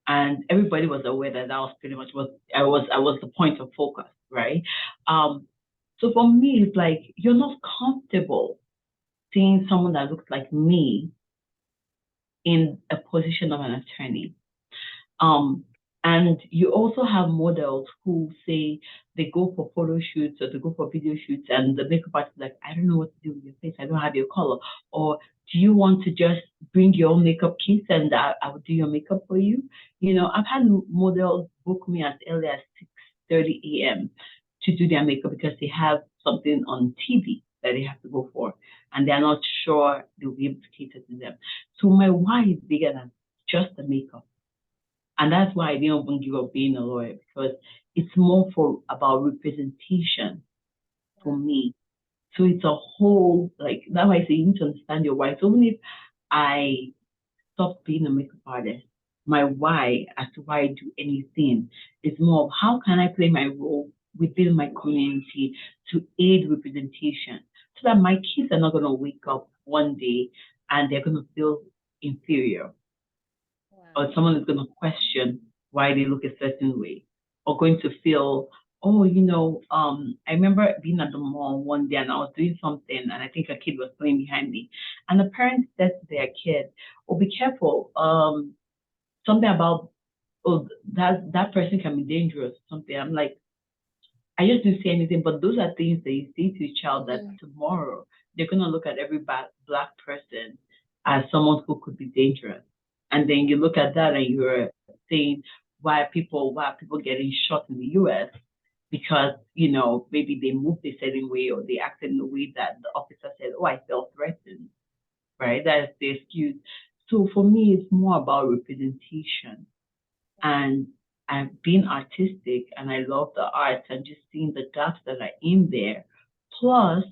And everybody was aware that that was pretty much what I was the point of focus, right? So for me, it's like, you're not comfortable seeing someone that looks like me in a position of an attorney. And you also have models who say they go for photo shoots or they go for video shoots, and the makeup artist is like, I don't know what to do with your face. I don't have your color. Or do you want to just bring your own makeup kit and I will do your makeup for you? You know, I've had models book me as early as 6:30 a.m. to do their makeup because they have something on TV that they have to go for, and they're not sure they'll be able to cater to them. So my why is bigger than just the makeup. And that's why I didn't even give up being a lawyer, because it's more about representation for me. So it's a whole, like, that's why I say you need to understand your why. So even if I stop being a makeup artist, my why as to why I do anything is more of how can I play my role within my community to aid representation, so that my kids are not going to wake up one day and they're going to feel inferior. Or someone is going to question why they look a certain way, or going to feel, oh, I remember being at the mall one day and I was doing something, and I think a kid was playing behind me, and the parent said to their kid, oh, be careful, something about, oh, that person can be dangerous, something. I'm like, I just didn't say anything, but those are things that you say to a child that tomorrow they're going to look at every Black person as someone who could be dangerous. And then you look at that and you're saying, why are people getting shot in the US? Because, maybe they moved a certain way or they acted in a way that the officer said, oh, I felt threatened, right? That is the excuse. So for me, it's more about representation. And I've been artistic and I love the arts and just seeing the gaps that are in there. Plus,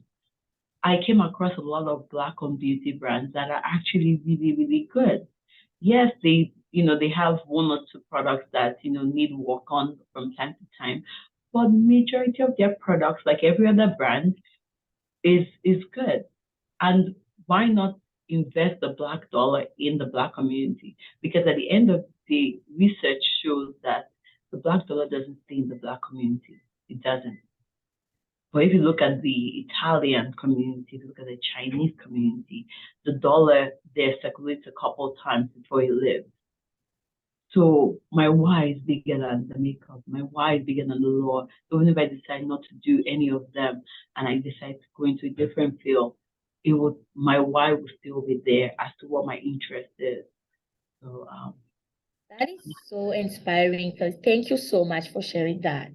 I came across a lot of Black-owned beauty brands that are actually really, really good. Yes, they have one or two products that, need work on from time to time, but majority of their products, like every other brand, is good. And why not invest the Black dollar in the Black community? Because at the end of the research shows that the Black dollar doesn't stay in the Black community. It doesn't. But if you look at the Italian community, if you look at the Chinese community, the dollar there circulates a couple of times before it lives. So my why is bigger than the makeup. My why is bigger than the law. Even if I decide not to do any of them and I decide to go into a different field, my why will still be there as to what my interest is. So that is so inspiring, because thank you so much for sharing that.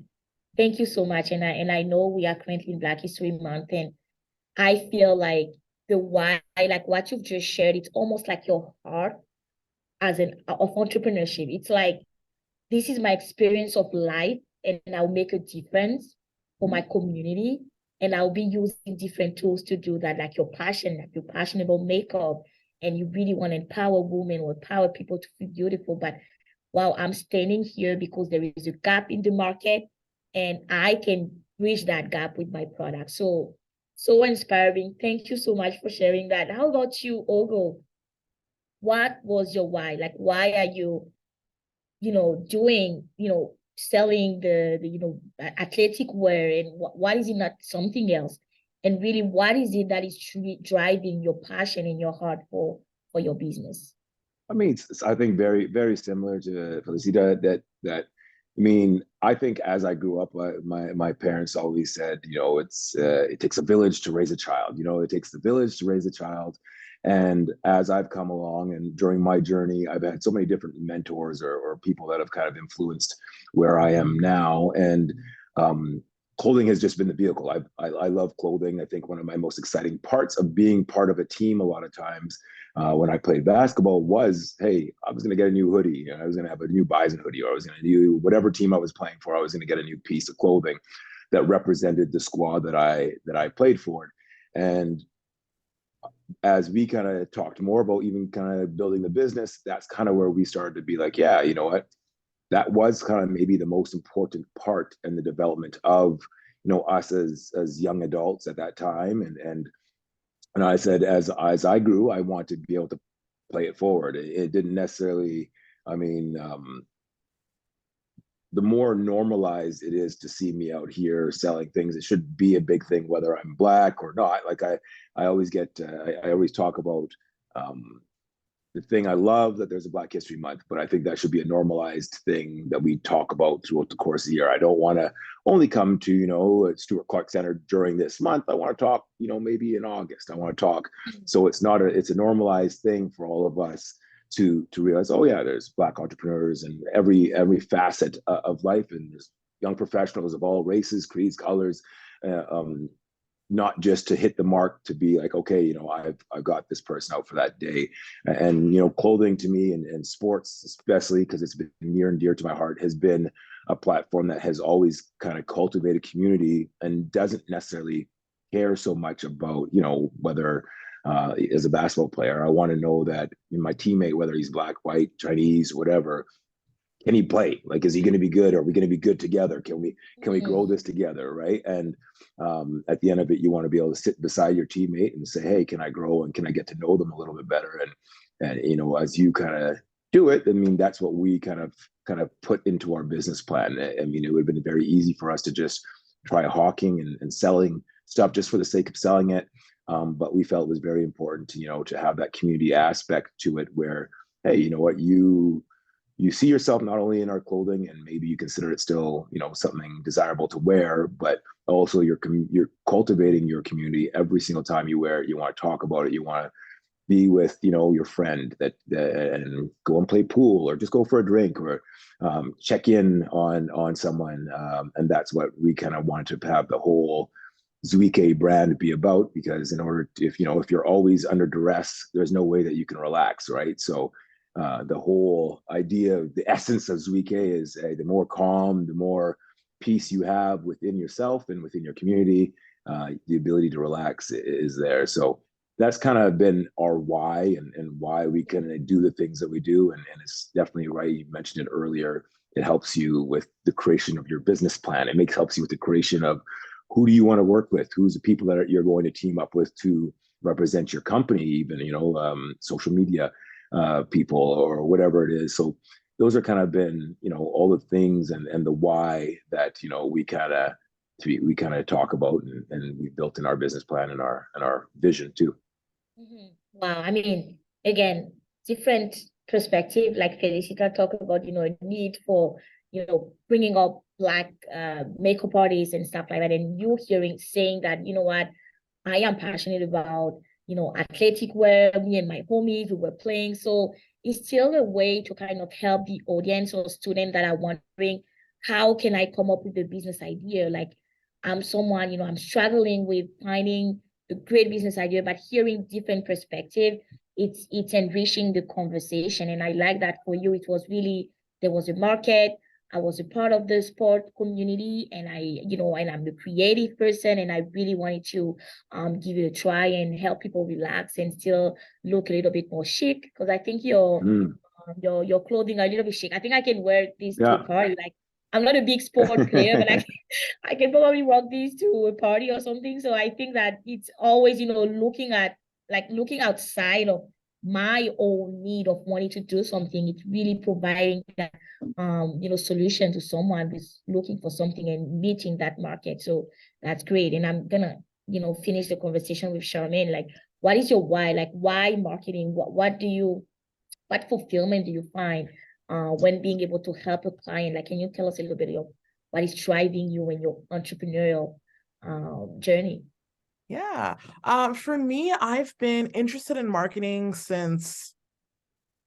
Thank you so much. And I know we are currently in Black History Month, and I feel like the why, like what you've just shared, it's almost like your heart of entrepreneurship. It's like, this is my experience of life, and I'll make a difference for my community. And I'll be using different tools to do that, like your passion, like you're passionate about makeup, and you really want to empower women or empower people to feel beautiful. But wow, I'm standing here because there is a gap in the market, and I can bridge that gap with my product. So inspiring. Thank you so much for sharing that. How about you, Ogo? What was your why? Like, why are you, doing, selling the athletic wear, and what is it, not something else? And really, what is it that is truly driving your passion in your heart for your business? I mean, I think very, very similar to Felicita. I mean, I think as I grew up, my parents always said, it takes a village to raise a child. It takes the village to raise a child. And as I've come along and during my journey, I've had so many different mentors or people that have kind of influenced where I am now. And clothing has just been the vehicle. I love clothing. I think one of my most exciting parts of being part of a team a lot of times when I played basketball was, hey, I was going to get a new hoodie. I was going to have a new Bison hoodie, or I was going to do whatever team I was playing for. I was going to get a new piece of clothing that represented the squad that I played for. And as we kind of talked more about even kind of building the business, that's kind of where we started to be like, yeah, you know what? That was kind of maybe the most important part in the development of, us as young adults at that time. And I said, as I grew, I want to be able to play it forward. It didn't necessarily, I mean, the more normalized it is to see me out here selling things, it should be a big thing, whether I'm Black or not. Like I always get, I always talk about the thing I love that there's a Black History Month, but I think that should be a normalized thing that we talk about throughout the course of the year. I don't want to only come to, Stuart Clark Center during this month. I want to talk, maybe in August. I want to talk. So it's a normalized thing for all of us to realize, oh yeah, there's Black entrepreneurs and every facet of life, and there's young professionals of all races, creeds, colors, not just to hit the mark to be like, okay, I've got this person out for that day. And clothing to me and sports, especially because it's been near and dear to my heart, has been a platform that has always kind of cultivated community and doesn't necessarily care so much about whether as a basketball player, I want to know that my teammate, whether he's Black, white, Chinese, whatever, can he play? Like, is he going to be good? Are we going to be good together? Can we grow this together? Right. And at the end of it, you want to be able to sit beside your teammate and say, hey, can I grow and can I get to know them a little bit better? And as you kind of do it, I mean, that's what we kind of put into our business plan. I mean, it would have been very easy for us to just try hawking and selling stuff just for the sake of selling it. But we felt it was very important to have that community aspect to it where, hey, you know what, you see yourself not only in our clothing and maybe you consider it still, something desirable to wear, but also you're cultivating your community every single time you wear it. You want to talk about it. You want to be with, your friend that and go and play pool or just go for a drink or check in on someone. And that's what we kind of wanted to have the whole Zueike brand be about, because if you're always under duress, there's no way that you can relax, right? So the whole idea, the essence of Zueike is the more calm, the more peace you have within yourself and within your community, the ability to relax is there. So that's kind of been our why and why we can do the things that we do. And it's definitely right. You mentioned it earlier. It helps you with the creation of your business plan. It helps you with the creation of who do you want to work with? Who's the people that you're going to team up with to represent your company, even, social media people or whatever it is. So those are kind of been, all the things and the why that, we kind of talk about and we built in our business plan and our vision too. Wow. I mean, again, different perspective, like Felicita talked about, a need for, bringing up Black makeup artists and stuff like that. And you saying that, what, I am passionate about, athletic wear. Me and my homies, we were playing. So it's still a way to kind of help the audience or students that are wondering, how can I come up with a business idea? Like, I'm someone, I'm struggling with finding a great business idea, but hearing different perspective, it's enriching the conversation. And I like that for you. It was really, there was a market. I was a part of the sport community, and and I'm a creative person, and I really wanted to give it a try and help people relax and still look a little bit more chic, because I think your clothing are a little bit chic. I think I can wear these to a party. Like, I'm not a big sport player, but I can probably rock these to a party or something. So I think that it's always, looking outside of my own need of wanting to do something. It's really providing that solution to someone who's looking for something and meeting that market. So that's great. And I'm gonna, finish the conversation with Charmaine. Like, what is your why? Like, why marketing? What fulfillment do you find when being able to help a client? Like, can you tell us a little bit of what is driving you in your entrepreneurial journey? Yeah. For me, I've been interested in marketing since,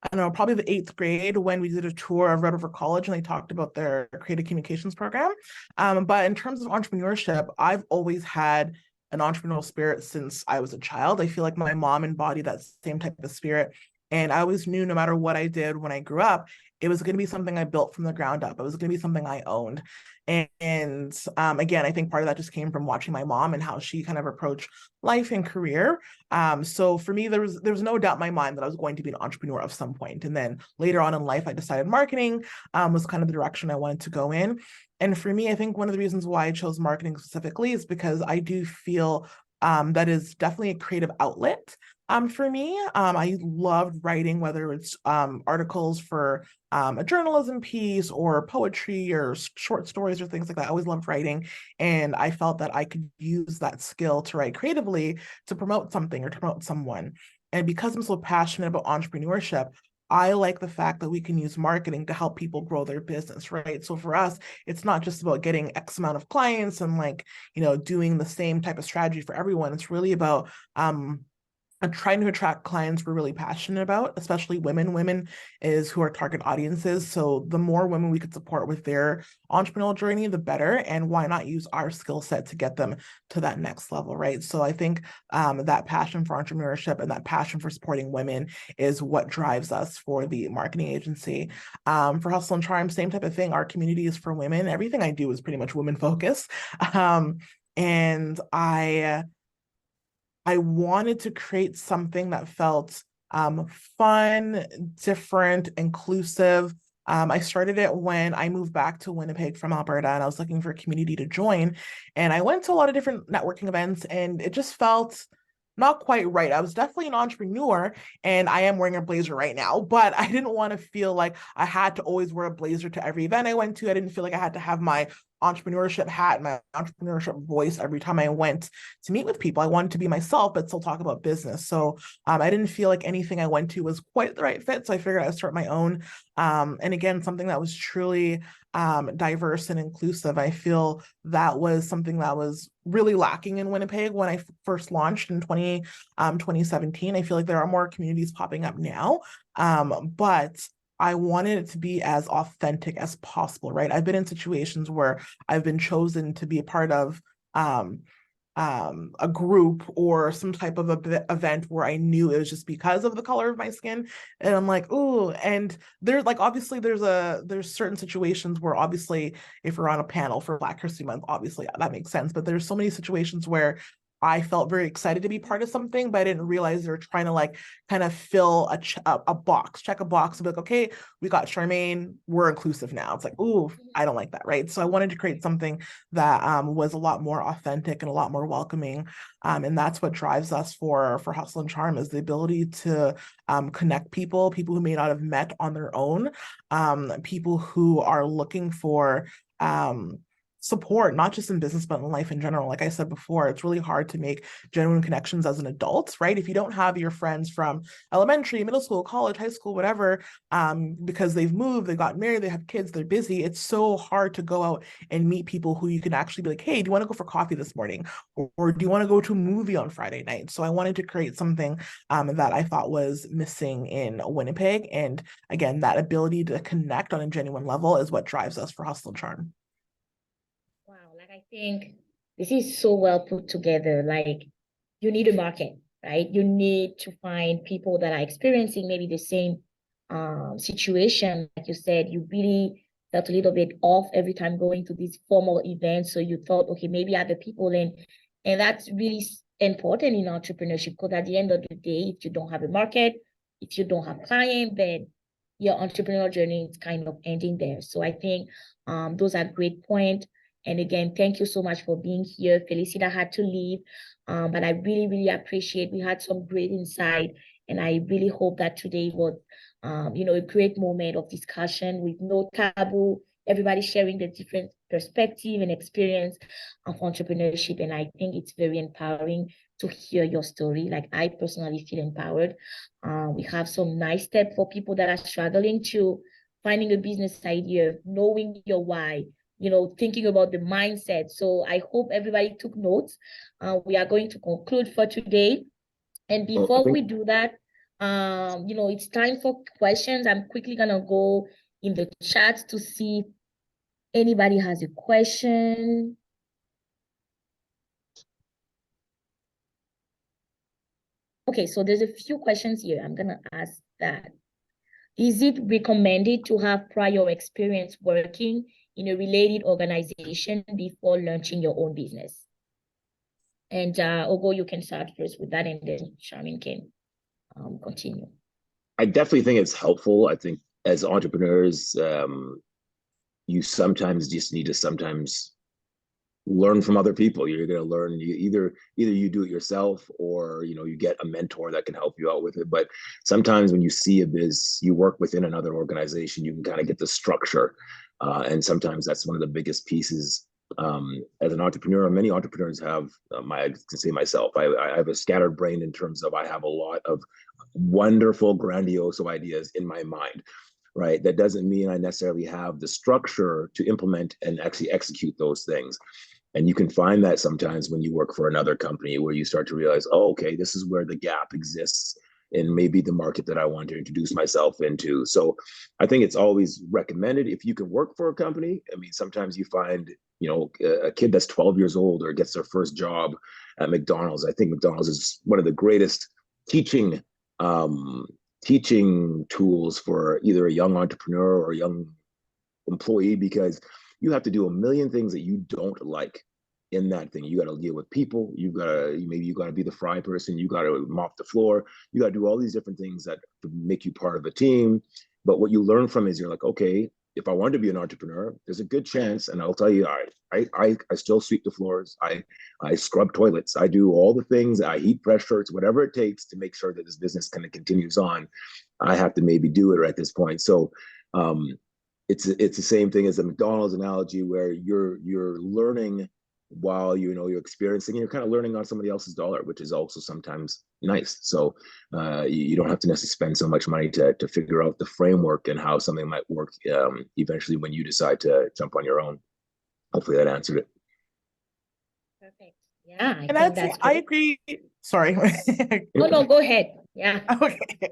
I don't know, probably the 8th grade, when we did a tour of Red River College and they talked about their creative communications program. But in terms of entrepreneurship, I've always had an entrepreneurial spirit since I was a child. I feel like my mom embodied that same type of spirit. And I always knew no matter what I did when I grew up, it was going to be something I built from the ground up. It was going to be something I owned. And again, I think part of that just came from watching my mom and how she kind of approached life and career. So for me, there was no doubt in my mind that I was going to be an entrepreneur of some point. And then later on in life, I decided marketing was kind of the direction I wanted to go in. And for me, I think one of the reasons why I chose marketing specifically is because I do feel that is definitely a creative outlet. For me, I loved writing, whether it's articles for a journalism piece or poetry or short stories or things like that. I always loved writing, and I felt that I could use that skill to write creatively to promote something or to promote someone. And because I'm so passionate about entrepreneurship, I like the fact that we can use marketing to help people grow their business, right? So for us, it's not just about getting X amount of clients and doing the same type of strategy for everyone. It's really about I'm trying to attract clients we're really passionate about, especially women. Women is who our target audience is. So the more women we could support with their entrepreneurial journey, the better. And why not use our skill set to get them to that next level, right? So I think that passion for entrepreneurship and that passion for supporting women is what drives us for the marketing agency. For Hustle and Charm, same type of thing. Our community is for women. Everything I do is pretty much women focused. And I wanted to create something that felt fun, different, inclusive. I started it when I moved back to Winnipeg from Alberta, and I was looking for a community to join. And I went to a lot of different networking events, and it just felt not quite right. I was definitely an entrepreneur, and I am wearing a blazer right now, but I didn't want to feel like I had to always wear a blazer to every event I went to. I didn't feel like I had to have my entrepreneurship hat, my entrepreneurship voice every time I went to meet with people. I wanted to be myself, but still talk about business. So I didn't feel like anything I went to was quite the right fit. So I figured I'd start my own. And again, something that was truly diverse and inclusive. I feel that was something that was really lacking in Winnipeg when I first launched in 2017. I feel like there are more communities popping up now, but I wanted it to be as authentic as possible, right? I've been in situations where I've been chosen to be a part of a group or some type of event where I knew it was just because of the color of my skin. And I'm like, ooh, and there's obviously there's certain situations where obviously if we're on a panel for Black History Month, obviously that makes sense. But there's so many situations where I felt very excited to be part of something, but I didn't realize they were trying to kind of fill a box, check a box and be like, okay, we got Charmaine, we're inclusive now. It's like, ooh, I don't like that, right? So I wanted to create something that was a lot more authentic and a lot more welcoming. And that's what drives us for Hustle and Charm, is the ability to connect people who may not have met on their own, people who are looking for support, not just in business, but in life in general. Like I said before, it's really hard to make genuine connections as an adult, right? If you don't have your friends from elementary, middle school, college, high school, whatever, because they've moved, they got married, they have kids, they're busy, it's so hard to go out and meet people who you can actually be like, hey, do you want to go for coffee this morning? Or do you want to go to a movie on Friday night? So I wanted to create something that I thought was missing in Winnipeg. And again, that ability to connect on a genuine level is what drives us for Hustle and Charm. Wow, I think this is so well put together. Like, you need a market. right? You need to find people that are experiencing maybe the same situation. Like you said, you really felt a little bit off every time going to these formal events. So you thought, okay, maybe other people in, and that's really important in entrepreneurship, because at the end of the day, if you don't have a market, if you don't have clients, then your entrepreneurial journey is kind of ending there. So I think those are great points. And again, thank you so much for being here. Felicita had to leave, but I really, really appreciate, we had some great insight. And I really hope that today was, a great moment of discussion with no taboo, everybody sharing the different perspective and experience of entrepreneurship. And I think it's very empowering to hear your story. Like, I personally feel empowered. We have some nice steps for people that are struggling to finding a business idea, knowing your why, thinking about the mindset. So I hope everybody took notes. We are going to conclude for today. And before we do that, it's time for questions. I'm quickly gonna go in the chat to see if anybody has a question. Okay, so there's a few questions here. I'm gonna ask that. Is it recommended to have prior experience working in a related organization before launching your own business? And Ogo, you can start first with that, and then Charmaine can continue. I definitely think it's helpful. I think as entrepreneurs, you sometimes just need to sometimes learn from other people. You're going to learn, either you do it yourself, or you get a mentor that can help you out with it. But sometimes when you see you work within another organization, you can kind of get the structure, and sometimes that's one of the biggest pieces. As an entrepreneur, many entrepreneurs have, I can say myself, I have a scattered brain in terms of, I have a lot of wonderful, grandiose ideas in my mind, right? That doesn't mean I necessarily have the structure to implement and actually execute those things. And you can find that sometimes when you work for another company, where you start to realize, oh, okay, this is where the gap exists in maybe the market that I want to introduce myself into. So I think it's always recommended, if you can work for a company. I mean, sometimes you find, a kid that's 12 years old or gets their first job at McDonald's. I think McDonald's is one of the greatest teaching tools for either a young entrepreneur or a young employee, because you have to do a million things that you don't like in that thing. You got to deal with people. You got to be the fry person. You got to mop the floor. You got to do all these different things that make you part of a team. But what you learn from is, you're like, okay, if I want to be an entrepreneur, there's a good chance, and I'll tell you, I still sweep the floors. I scrub toilets. I do all the things. I heat press shirts, whatever it takes to make sure that this business kind of continues on. I have to maybe do it at this point. So it's the same thing as the McDonald's analogy, where you're learning while you're experiencing, and you're kind of learning on somebody else's dollar, which is also sometimes nice. So you don't have to necessarily spend so much money to figure out the framework and how something might work eventually when you decide to jump on your own. Hopefully that answered it. Perfect. Yeah, And I'd say I agree. Sorry. No, go ahead. Yeah. Okay.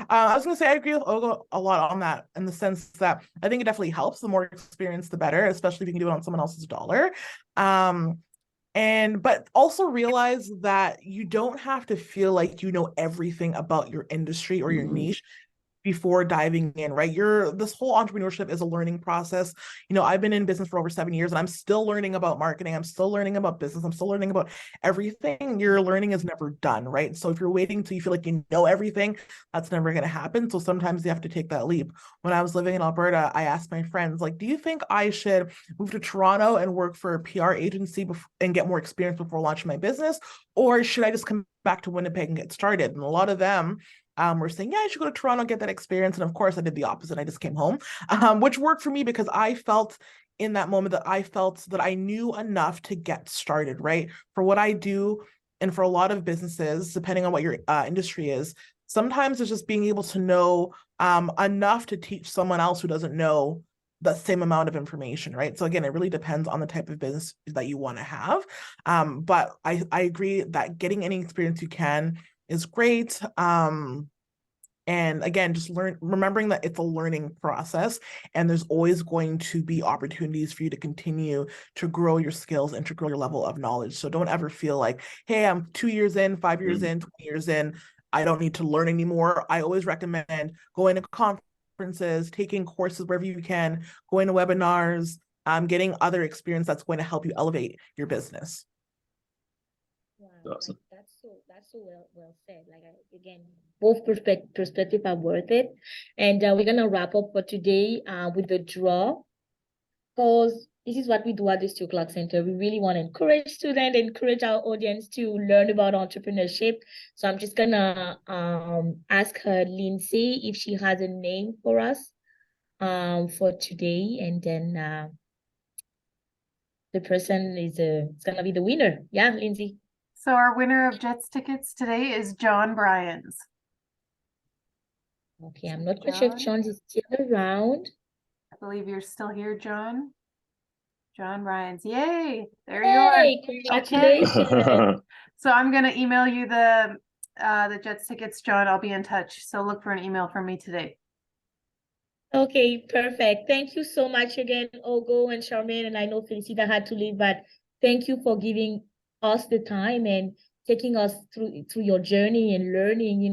I was going to say, I agree with Ogo a lot on that, in the sense that I think it definitely helps. The more experience, the better, especially if you can do it on someone else's dollar. But also realize that you don't have to feel like you know everything about your industry or your niche before diving in, right? This whole entrepreneurship is a learning process. I've been in business for over 7 years, and I'm still learning about marketing. I'm still learning about business. I'm still learning about everything. Your learning is never done, right? So if you're waiting till you feel like you know everything, that's never going to happen. So sometimes you have to take that leap. When I was living in Alberta, I asked my friends, like, do you think I should move to Toronto and work for a PR agency and get more experience before launching my business? Or should I just come back to Winnipeg and get started? And a lot of them were saying, yeah, I should go to Toronto, get that experience. And of course, I did the opposite. I just came home, which worked for me, because I felt in that moment that I knew enough to get started, right? For what I do, and for a lot of businesses, depending on what your industry is, sometimes it's just being able to know enough to teach someone else who doesn't know the same amount of information, right? So again, it really depends on the type of business that you want to have. But I agree that getting any experience you can is great. And again, just remembering that it's a learning process, and there's always going to be opportunities for you to continue to grow your skills and to grow your level of knowledge. So don't ever feel like, hey, I'm 2 years in, 5 years in, 20 years in, I don't need to learn anymore. I always recommend going to conferences, taking courses wherever you can, going to webinars, getting other experience that's going to help you elevate your business. Wow, Awesome. like that's so well said. Like again, both perspective are worth it. And we're gonna wrap up for today with the draw, because this is what we do at the Stu Clark Center. We really want to encourage students, encourage our audience to learn about entrepreneurship. So I'm just gonna ask her, Lindsay, if she has a name for us for today, and then the person is gonna be the winner. Yeah, Lindsay. So our winner of Jets tickets today is John Bryans. Okay, I'm not quite sure if John is still around. I believe you're still here, John. John Bryans. Yay! There Hey, you congratulations. are. So I'm gonna email you the Jets tickets, John. I'll be in touch. So look for an email from me today. Okay, perfect. Thank you so much again, Ogo and Charmaine. And I know Felicita had to leave, but thank you for giving us the time and taking us through your journey and learning,